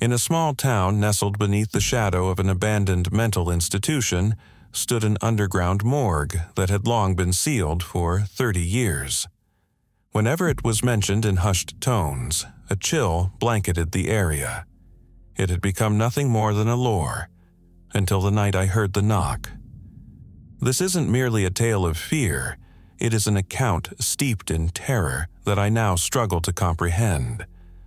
In a small town nestled beneath the shadow of an abandoned mental institution stood an underground morgue that had long been sealed for 30 years. Whenever it was mentioned in hushed tones, a chill blanketed the area. It had become nothing more than a lore, until the night I heard the knock. This isn't merely a tale of fear, it is an account steeped in terror that I now struggle to comprehend.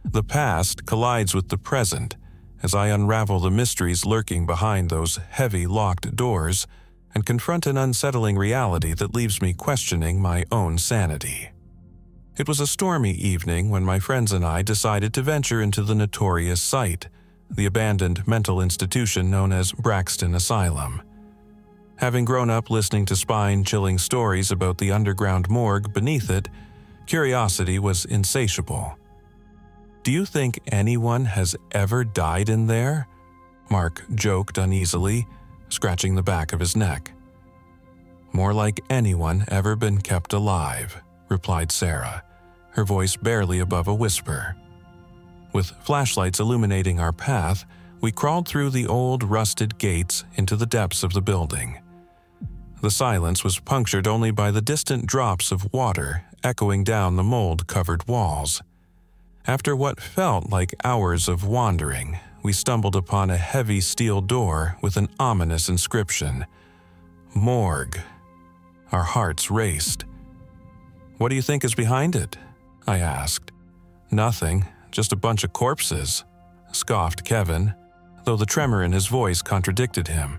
The past collides with the present as I unravel the mysteries lurking behind those heavy locked doors and confront an unsettling reality that leaves me questioning my own sanity. It was a stormy evening when my friends and I decided to venture into the notorious site, the abandoned mental institution known as Braxton Asylum. Having grown up listening to spine-chilling stories about the underground morgue beneath it, curiosity was insatiable. "Do you think anyone has ever died in there?" Mark joked uneasily, scratching the back of his neck. "More like anyone ever been kept alive," replied Sarah, her voice barely above a whisper. With flashlights illuminating our path, we crawled through the old rusted gates into the depths of the building. The silence was punctured only by the distant drops of water echoing down the mold-covered walls. After what felt like hours of wandering, we stumbled upon a heavy steel door with an ominous inscription, "Morgue." Our hearts raced. "What do you think is behind it?" I asked. "Nothing, just a bunch of corpses," scoffed Kevin, though the tremor in his voice contradicted him.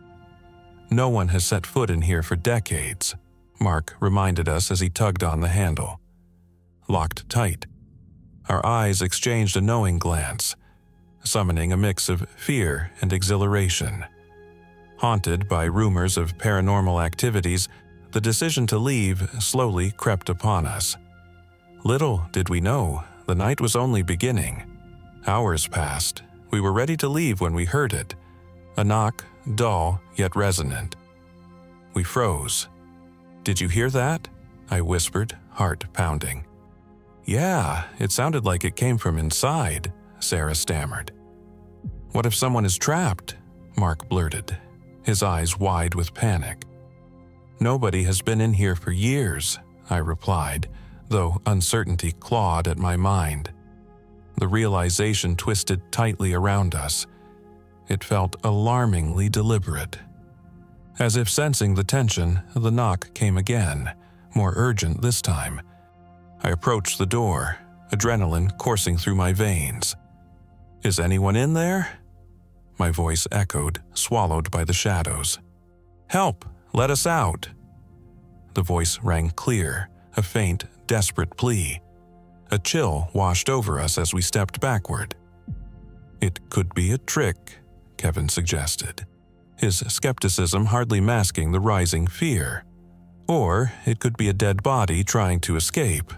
"No one has set foot in here for decades," Mark reminded us as he tugged on the handle. Locked tight. Our eyes exchanged a knowing glance, summoning a mix of fear and exhilaration. Haunted by rumors of paranormal activities, the decision to leave slowly crept upon us. Little did we know, the night was only beginning. Hours passed. We were ready to leave when we heard it. A knock, dull yet resonant. We froze. "Did you hear that?" I whispered, heart pounding. "Yeah, it sounded like it came from inside," Sarah stammered. "What if someone is trapped?" Mark blurted, his eyes wide with panic. "Nobody has been in here for years," I replied, though uncertainty clawed at my mind. The realization twisted tightly around us. It felt alarmingly deliberate. As if sensing the tension, the knock came again, more urgent this time. I approached the door, adrenaline coursing through my veins. "Is anyone in there?" My voice echoed, swallowed by the shadows. "Help! Let us out!" The voice rang clear, a faint, desperate plea. A chill washed over us as we stepped backward. "It could be a trick," Kevin suggested, his skepticism hardly masking the rising fear. "Or it could be a dead body trying to escape."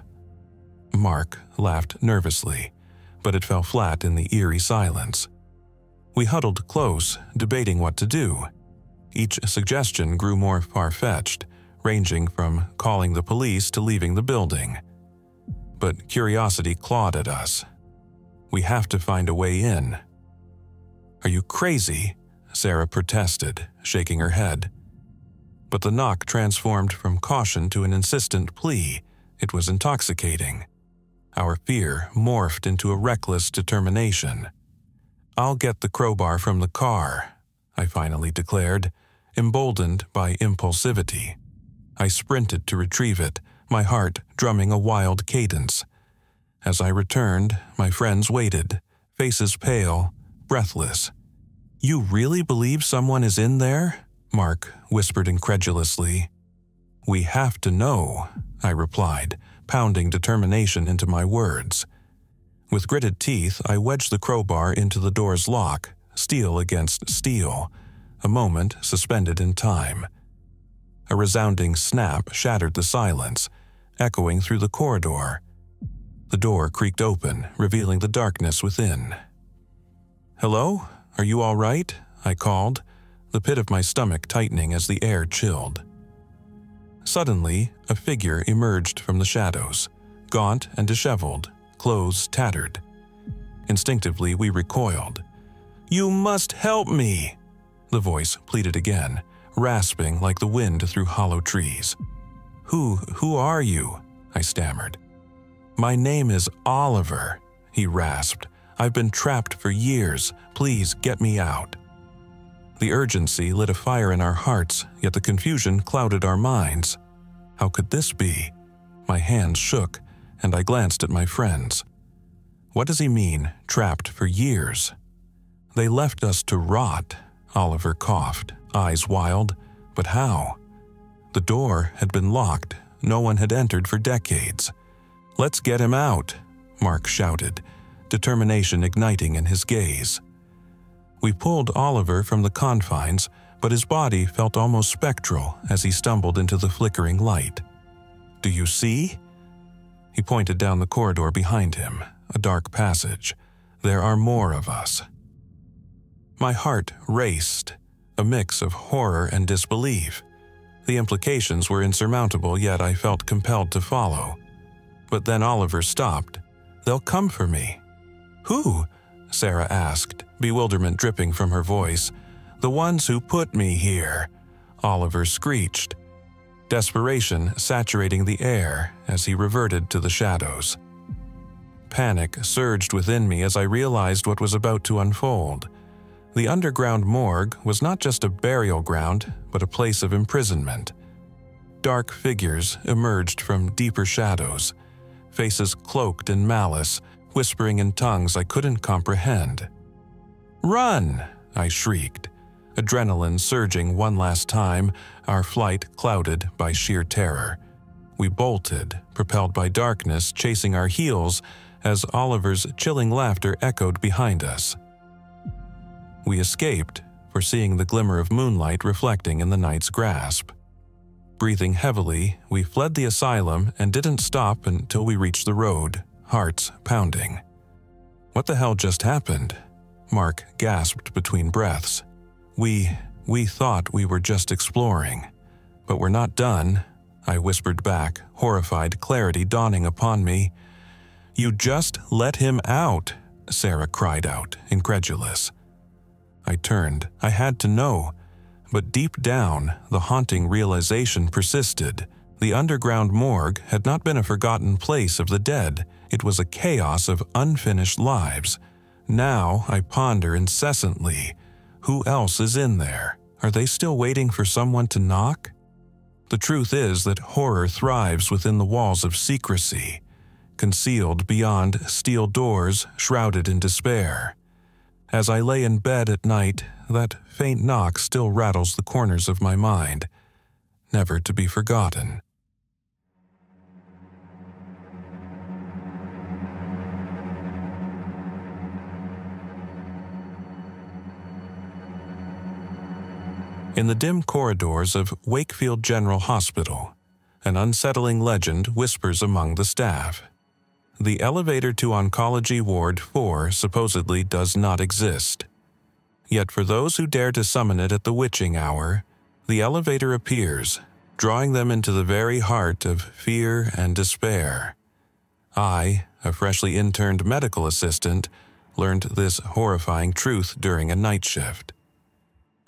Mark laughed nervously, but it fell flat in the eerie silence. We huddled close, debating what to do. Each suggestion grew more far-fetched, ranging from calling the police to leaving the building. But curiosity clawed at us. "We have to find a way in." "Are you crazy?" Sarah protested, shaking her head. But the knock transformed from caution to an insistent plea. It was intoxicating. Our fear morphed into a reckless determination. "I'll get the crowbar from the car," I finally declared, emboldened by impulsivity. I sprinted to retrieve it, my heart drumming a wild cadence. As I returned, my friends waited, faces pale, breathless. "You really believe someone is in there?" Mark whispered incredulously. "We have to know," I replied, pounding determination into my words. With gritted teeth, I wedged the crowbar into the door's lock, steel against steel, a moment suspended in time. A resounding snap shattered the silence, echoing through the corridor. The door creaked open, revealing the darkness within. "Hello? Are you all right?" I called, the pit of my stomach tightening as the air chilled. Suddenly, a figure emerged from the shadows, gaunt and disheveled, clothes tattered. Instinctively, we recoiled. You must help me, the voice pleaded again, rasping like the wind through hollow trees. Who are you? I stammered. My name is Oliver, he rasped. I've been trapped for years. Please get me out. The urgency lit a fire in our hearts, yet the confusion clouded our minds. How could this be? My hands shook, and I glanced at my friends. What does he mean, trapped for years? They left us to rot, Oliver coughed, eyes wild. But how? The door had been locked. No one had entered for decades. Let's get him out, Mark shouted, determination igniting in his gaze. We pulled Oliver from the confines, but his body felt almost spectral as he stumbled into the flickering light. Do you see? He pointed down the corridor behind him, a dark passage. There are more of us. My heart raced, a mix of horror and disbelief. The implications were insurmountable, yet I felt compelled to follow. But then Oliver stopped. They'll come for me. Who? Sarah asked, bewilderment dripping from her voice. The ones who put me here, Oliver screeched, desperation saturating the air as he reverted to the shadows. Panic surged within me as I realized what was about to unfold. The underground morgue was not just a burial ground, but a place of imprisonment. Dark figures emerged from deeper shadows, faces cloaked in malice, whispering in tongues I couldn't comprehend. Run! I shrieked, adrenaline surging one last time, our flight clouded by sheer terror. We bolted, propelled by darkness chasing our heels as Oliver's chilling laughter echoed behind us. We escaped, foreseeing the glimmer of moonlight reflecting in the night's grasp. Breathing heavily, we fled the asylum and didn't stop until we reached the road, hearts pounding. What the hell just happened? Mark gasped between breaths. We thought we were just exploring. But we're not done, I whispered back, horrified clarity dawning upon me. You just let him out, Sarah cried out, incredulous. I turned. I had to know. But deep down, the haunting realization persisted. The underground morgue had not been a forgotten place of the dead. It was a chaos of unfinished lives. Now I ponder incessantly. Who else is in there? Are they still waiting for someone to knock? The truth is that horror thrives within the walls of secrecy, concealed beyond steel doors shrouded in despair. As I lay in bed at night, that faint knock still rattles the corners of my mind, never to be forgotten. In the dim corridors of Wakefield General Hospital, an unsettling legend whispers among the staff. The elevator to Oncology Ward 4 supposedly does not exist. Yet for those who dare to summon it at the witching hour, the elevator appears, drawing them into the very heart of fear and despair. I, a freshly interned medical assistant, learned this horrifying truth during a night shift.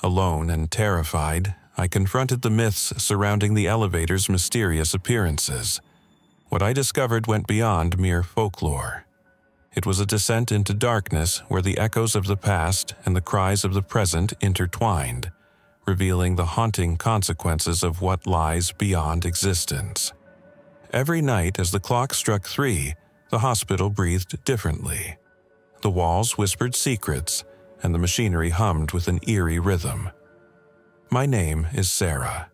Alone and terrified, I confronted the myths surrounding the elevator's mysterious appearances. What I discovered went beyond mere folklore. It was a descent into darkness where the echoes of the past and the cries of the present intertwined, revealing the haunting consequences of what lies beyond existence. Every night as the clock struck 3, the hospital breathed differently. The walls whispered secrets, and the machinery hummed with an eerie rhythm. My name is Sarah.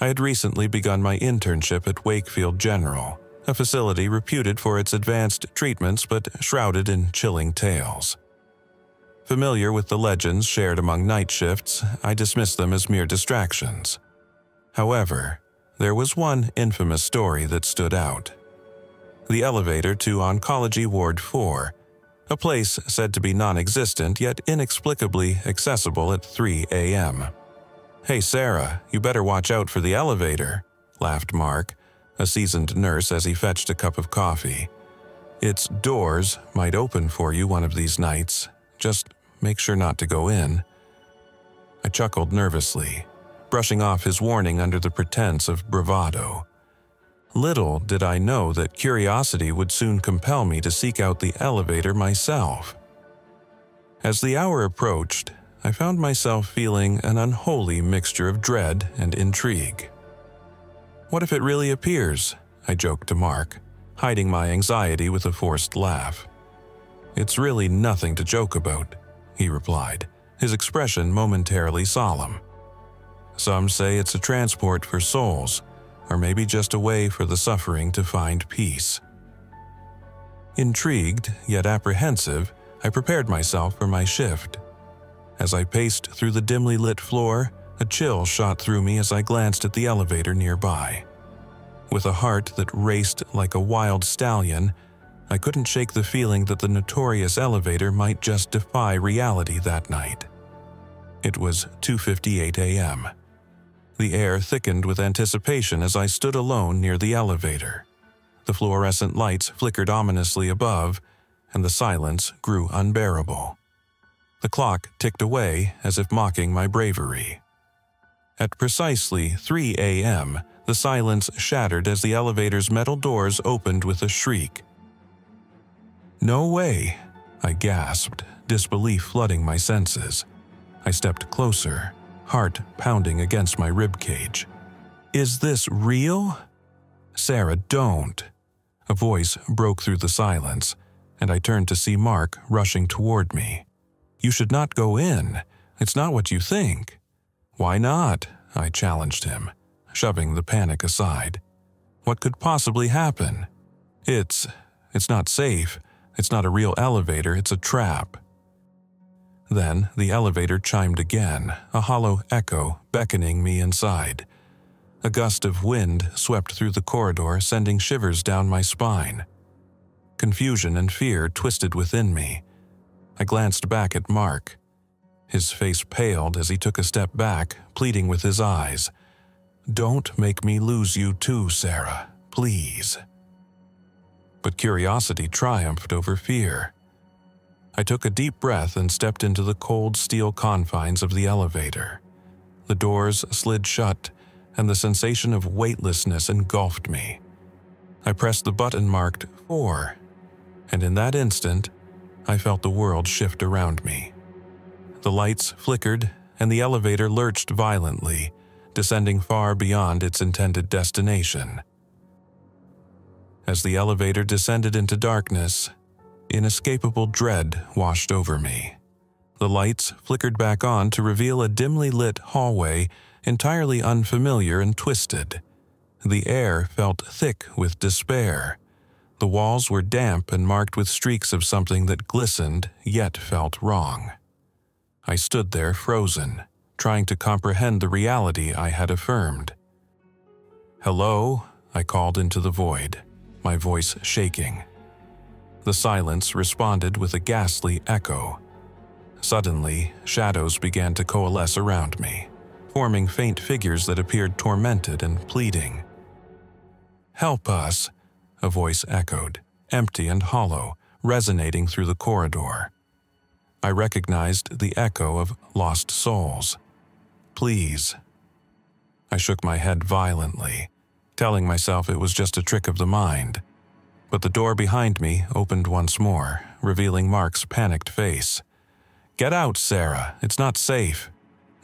I had recently begun my internship at Wakefield General, a facility reputed for its advanced treatments but shrouded in chilling tales. Familiar with the legends shared among night shifts, I dismissed them as mere distractions. However, there was one infamous story that stood out. The elevator to Oncology Ward 4, a place said to be non-existent yet inexplicably accessible at 3 a.m. "Hey Sarah, you better watch out for the elevator," laughed Mark, a seasoned nurse as he fetched a cup of coffee. "Its doors might open for you one of these nights. Just make sure not to go in." I chuckled nervously, brushing off his warning under the pretense of bravado. Little did I know that curiosity would soon compel me to seek out the elevator myself. As the hour approached, I found myself feeling an unholy mixture of dread and intrigue. "What if it really appears?" I joked to Mark, hiding my anxiety with a forced laugh. "It's really nothing to joke about," he replied, his expression momentarily solemn. "Some say it's a transport for souls, or maybe just a way for the suffering to find peace." Intrigued, yet apprehensive, I prepared myself for my shift. As I paced through the dimly lit floor, a chill shot through me as I glanced at the elevator nearby. With a heart that raced like a wild stallion, I couldn't shake the feeling that the notorious elevator might just defy reality that night. It was 2:58 a.m. The air thickened with anticipation as I stood alone near the elevator. The fluorescent lights flickered ominously above, and the silence grew unbearable. The clock ticked away as if mocking my bravery. At precisely 3 a.m., the silence shattered as the elevator's metal doors opened with a shriek. "No way!" I gasped, disbelief flooding my senses. I stepped closer, heart pounding against my ribcage. "Is this real?" "Sarah, don't!" A voice broke through the silence, and I turned to see Mark rushing toward me. "You should not go in. It's not what you think." "Why not?" I challenged him, shoving the panic aside. "What could possibly happen? It's not safe. It's not a real elevator, it's a trap." Then the elevator chimed again, a hollow echo beckoning me inside. A gust of wind swept through the corridor, sending shivers down my spine. Confusion and fear twisted within me. I glanced back at Mark. His face paled as he took a step back, pleading with his eyes. "Don't make me lose you too, Sarah, please." But curiosity triumphed over fear. I took a deep breath and stepped into the cold steel confines of the elevator. The doors slid shut, and the sensation of weightlessness engulfed me. I pressed the button marked 4, and in that instant, I felt the world shift around me. The lights flickered, and the elevator lurched violently, descending far beyond its intended destination. As the elevator descended into darkness, inescapable dread washed over me. The lights flickered back on to reveal a dimly lit hallway, entirely unfamiliar and twisted. The air felt thick with despair. The walls were damp and marked with streaks of something that glistened yet felt wrong. I stood there frozen, trying to comprehend the reality I had affirmed. "Hello?" I called into the void, my voice shaking. The silence responded with a ghastly echo. Suddenly, shadows began to coalesce around me, forming faint figures that appeared tormented and pleading. "Help us," a voice echoed, empty and hollow, resonating through the corridor. I recognized the echo of lost souls. "Please." I shook my head violently, telling myself it was just a trick of the mind. But the door behind me opened once more, revealing Mark's panicked face. "Get out, Sarah. It's not safe."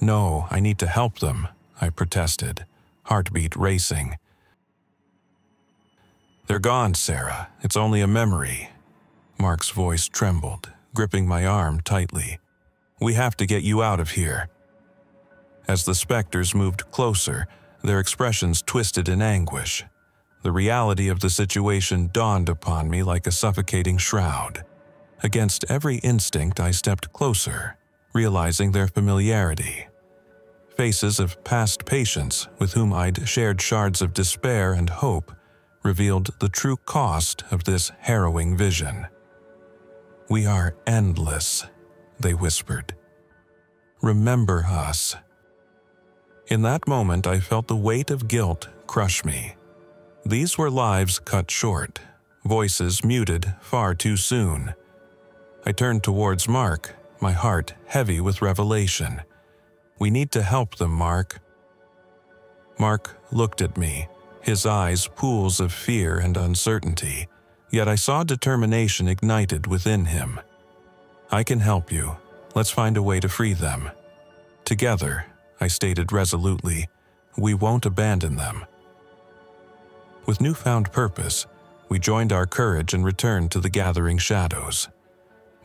"No, I need to help them," I protested, heartbeat racing. "They're gone, Sarah. It's only a memory." Mark's voice trembled, gripping my arm tightly. "We have to get you out of here." As the specters moved closer, their expressions twisted in anguish. The reality of the situation dawned upon me like a suffocating shroud. Against every instinct, I stepped closer, realizing their familiarity. Faces of past patients with whom I'd shared shards of despair and hope revealed the true cost of this harrowing vision. "We are endless," they whispered. "Remember us." In that moment, I felt the weight of guilt crush me. These were lives cut short, voices muted far too soon. I turned towards Mark, my heart heavy with revelation. "We need to help them, Mark." Mark looked at me, his eyes pools of fear and uncertainty, yet I saw determination ignited within him. "I can help you. Let's find a way to free them. Together," I stated resolutely, "we won't abandon them." With newfound purpose, we joined our courage and returned to the gathering shadows.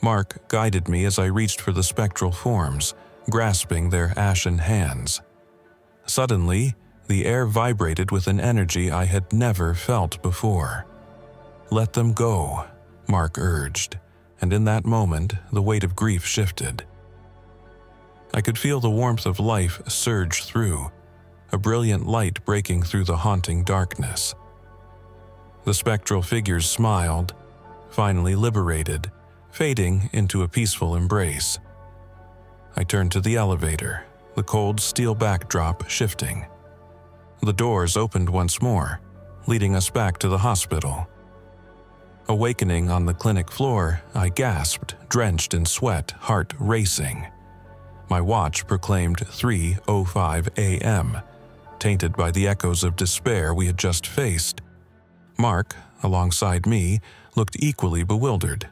Mark guided me as I reached for the spectral forms, grasping their ashen hands. Suddenly, the air vibrated with an energy I had never felt before. "Let them go," Mark urged, and in that moment, the weight of grief shifted. I could feel the warmth of life surge through, a brilliant light breaking through the haunting darkness. The spectral figures smiled, finally liberated, fading into a peaceful embrace. I turned to the elevator, the cold steel backdrop shifting. The doors opened once more, leading us back to the hospital. Awakening on the clinic floor, I gasped, drenched in sweat, heart racing. My watch proclaimed 3:05 a.m., tainted by the echoes of despair we had just faced. Mark, alongside me, looked equally bewildered.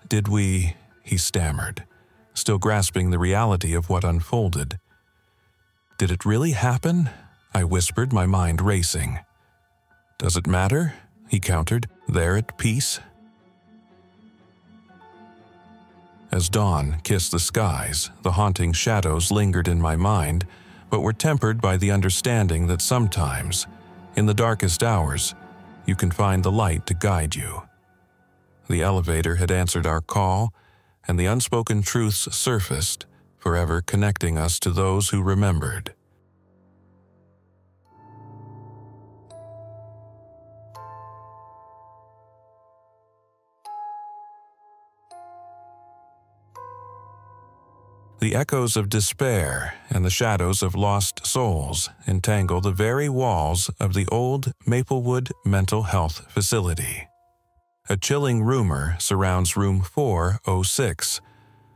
"Did we?" he stammered, still grasping the reality of what unfolded. "Did it really happen?" I whispered, my mind racing. "Does it matter?" he countered, "they're at peace." As dawn kissed the skies, the haunting shadows lingered in my mind, but were tempered by the understanding that sometimes, in the darkest hours, you can find the light to guide you. The elevator had answered our call, and the unspoken truths surfaced, forever connecting us to those who remembered. The echoes of despair and the shadows of lost souls entangle the very walls of the old Maplewood Mental Health Facility. A chilling rumor surrounds room 406,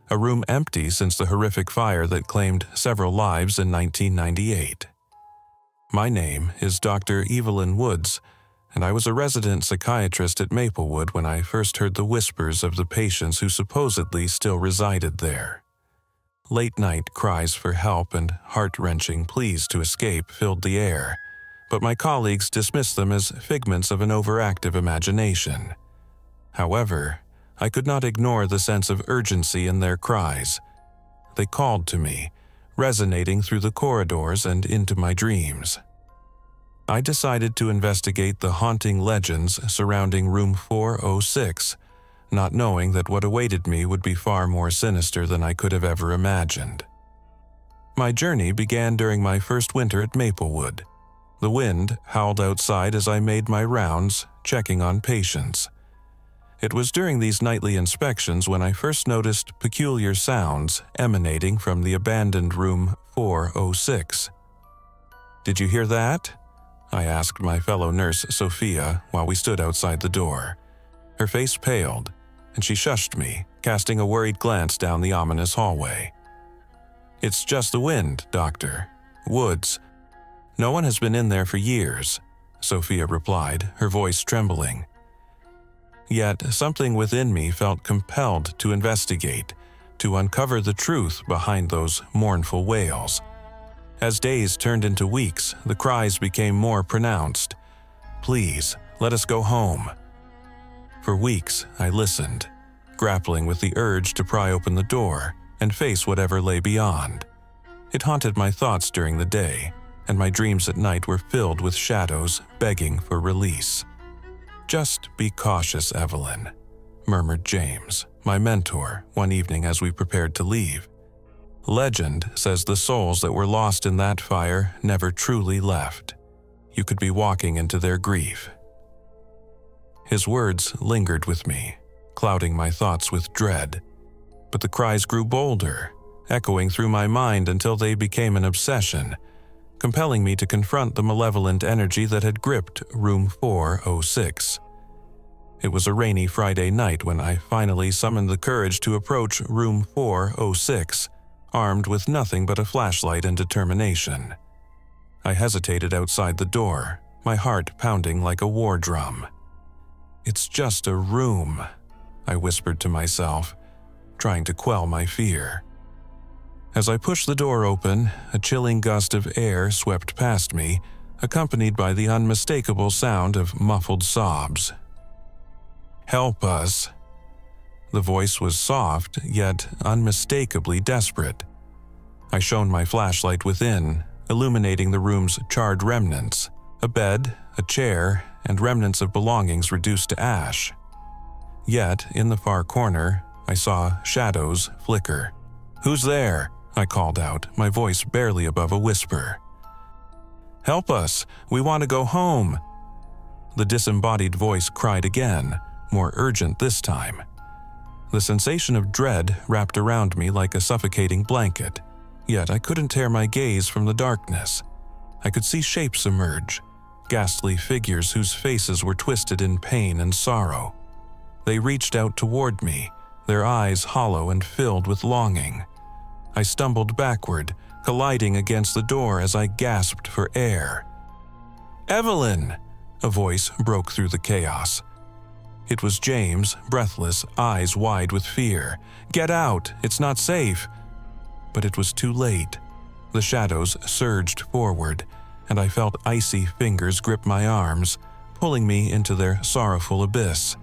a room empty since the horrific fire that claimed several lives in 1998. My name is Dr. Evelyn Woods, and I was a resident psychiatrist at Maplewood when I first heard the whispers of the patients who supposedly still resided there. Late-night cries for help and heart-wrenching pleas to escape filled the air, but my colleagues dismissed them as figments of an overactive imagination. However, I could not ignore the sense of urgency in their cries. They called to me, resonating through the corridors and into my dreams. I decided to investigate the haunting legends surrounding room 406, not knowing that what awaited me would be far more sinister than I could have ever imagined. My journey began during my first winter at Maplewood. The wind howled outside as I made my rounds, checking on patients. It was during these nightly inspections when I first noticed peculiar sounds emanating from the abandoned room 406. "Did you hear that?" I asked my fellow nurse Sophia while we stood outside the door. Her face paled, and she shushed me, casting a worried glance down the ominous hallway. "It's just the wind, Doctor. Woods. No one has been in there for years," Sophia replied, her voice trembling. Yet something within me felt compelled to investigate, to uncover the truth behind those mournful wails. As days turned into weeks, the cries became more pronounced. "Please, let us go home." For weeks, I listened, grappling with the urge to pry open the door and face whatever lay beyond. It haunted my thoughts during the day, and my dreams at night were filled with shadows begging for release. "Just be cautious, Evelyn," murmured James, my mentor, one evening as we prepared to leave. "Legend says the souls that were lost in that fire never truly left. You could be walking into their grief." His words lingered with me, clouding my thoughts with dread. But the cries grew bolder, echoing through my mind until they became an obsession, compelling me to confront the malevolent energy that had gripped room 406. It was a rainy Friday night when I finally summoned the courage to approach room 406, armed with nothing but a flashlight and determination. I hesitated outside the door, my heart pounding like a war drum. "It's just a room," I whispered to myself, trying to quell my fear. As I pushed the door open, a chilling gust of air swept past me, accompanied by the unmistakable sound of muffled sobs. "Help us." The voice was soft, yet unmistakably desperate. I shone my flashlight within, illuminating the room's charred remnants, a bed, a chair, and remnants of belongings reduced to ash. Yet, in the far corner, I saw shadows flicker. "Who's there?" I called out, my voice barely above a whisper. "Help us! We want to go home!" The disembodied voice cried again, more urgent this time. The sensation of dread wrapped around me like a suffocating blanket, yet I couldn't tear my gaze from the darkness. I could see shapes emerge, ghastly figures whose faces were twisted in pain and sorrow. They reached out toward me, their eyes hollow and filled with longing. I stumbled backward, colliding against the door as I gasped for air. "Evelyn!" A voice broke through the chaos. It was James, breathless, eyes wide with fear. "Get out! It's not safe!" But it was too late. The shadows surged forward, and I felt icy fingers grip my arms, pulling me into their sorrowful abyss.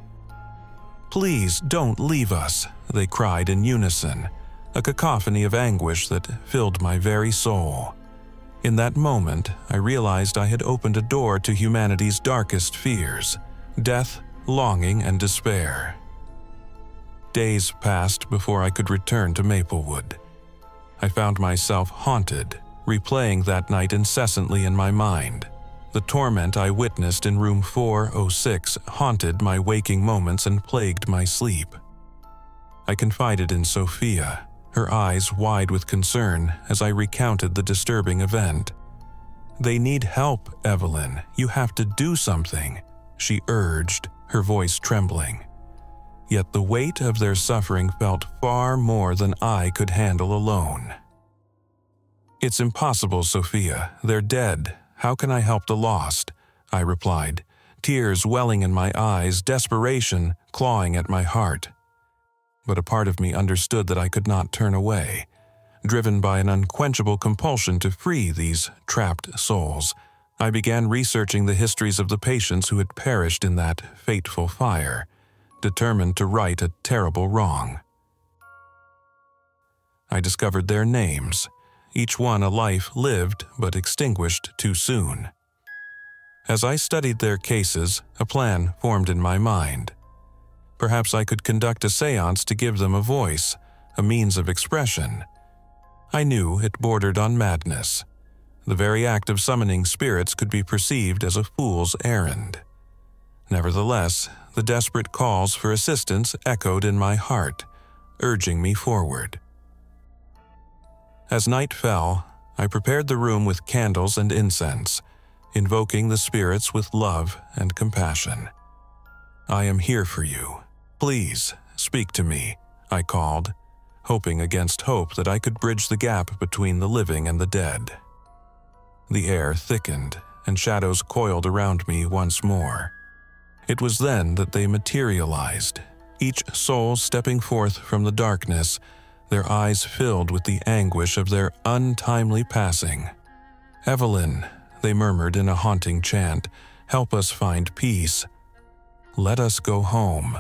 "Please don't leave us," they cried in unison, a cacophony of anguish that filled my very soul. In that moment, I realized I had opened a door to humanity's darkest fears: death, longing, and despair. Days passed before I could return to Maplewood. I found myself haunted, replaying that night incessantly in my mind. The torment I witnessed in room 406 haunted my waking moments and plagued my sleep. I confided in Sophia, her eyes wide with concern as I recounted the disturbing event. "They need help, Evelyn. You have to do something," she urged, her voice trembling. Yet the weight of their suffering felt far more than I could handle alone. "It's impossible, Sophia. They're dead. How can I help the lost?" I replied, tears welling in my eyes, desperation clawing at my heart. But a part of me understood that I could not turn away. Driven by an unquenchable compulsion to free these trapped souls, I began researching the histories of the patients who had perished in that fateful fire, determined to right a terrible wrong. I discovered their names, each one a life lived but extinguished too soon. As I studied their cases, a plan formed in my mind. Perhaps I could conduct a séance to give them a voice, a means of expression. I knew it bordered on madness. The very act of summoning spirits could be perceived as a fool's errand. Nevertheless, the desperate calls for assistance echoed in my heart, urging me forward. As night fell, I prepared the room with candles and incense, invoking the spirits with love and compassion. "I am here for you. Please, speak to me," I called, hoping against hope that I could bridge the gap between the living and the dead. The air thickened, and shadows coiled around me once more. It was then that they materialized, each soul stepping forth from the darkness, their eyes filled with the anguish of their untimely passing. "Evelyn," they murmured in a haunting chant, "help us find peace. Let us go home."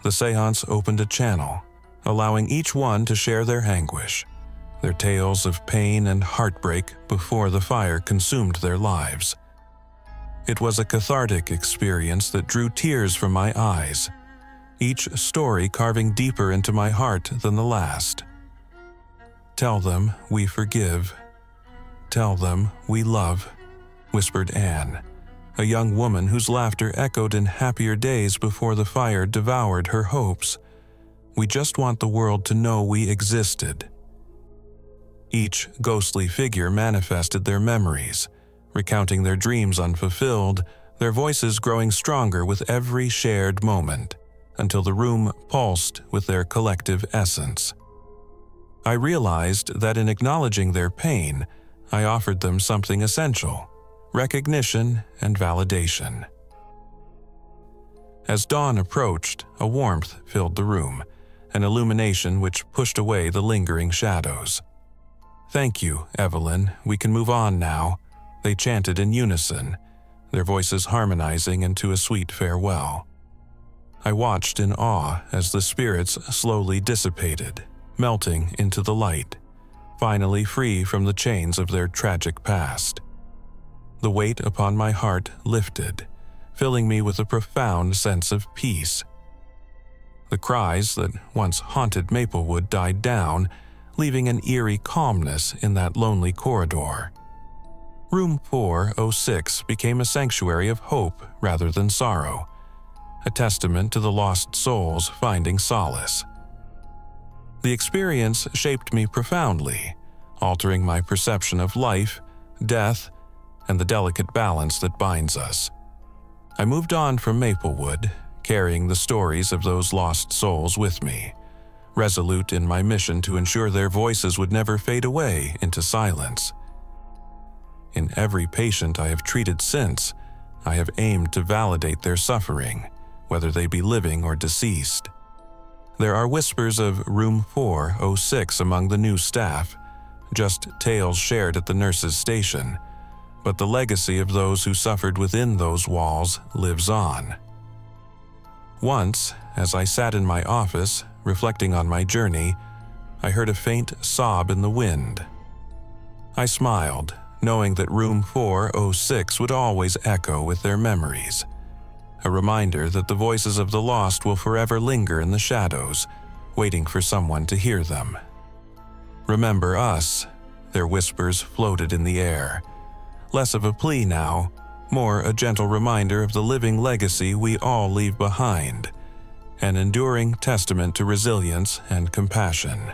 The séance opened a channel, allowing each one to share their anguish, their tales of pain and heartbreak before the fire consumed their lives. It was a cathartic experience that drew tears from my eyes, each story carving deeper into my heart than the last. "Tell them we forgive. Tell them we love," whispered Anne, a young woman whose laughter echoed in happier days before the fire devoured her hopes. "We just want the world to know we existed." Each ghostly figure manifested their memories, recounting their dreams unfulfilled, their voices growing stronger with every shared moment, until the room pulsed with their collective essence. I realized that in acknowledging their pain, I offered them something essential: recognition and validation. As dawn approached, a warmth filled the room, an illumination which pushed away the lingering shadows. "Thank you, Evelyn. We can move on now," they chanted in unison, their voices harmonizing into a sweet farewell. I watched in awe as the spirits slowly dissipated, melting into the light, finally free from the chains of their tragic past. The weight upon my heart lifted, filling me with a profound sense of peace. The cries that once haunted Maplewood died down, leaving an eerie calmness in that lonely corridor. Room 406 became a sanctuary of hope rather than sorrow, a testament to the lost souls finding solace. The experience shaped me profoundly, altering my perception of life, death, and the delicate balance that binds us. I moved on from Maplewood, carrying the stories of those lost souls with me, resolute in my mission to ensure their voices would never fade away into silence. In every patient I have treated since, I have aimed to validate their suffering, whether they be living or deceased. There are whispers of Room 406 among the new staff, just tales shared at the nurses' station, but the legacy of those who suffered within those walls lives on. Once, as I sat in my office, reflecting on my journey, I heard a faint sob in the wind. I smiled, knowing that Room 406 would always echo with their memories, a reminder that the voices of the lost will forever linger in the shadows, waiting for someone to hear them. "Remember us," their whispers floated in the air, less of a plea now, more a gentle reminder of the living legacy we all leave behind, an enduring testament to resilience and compassion.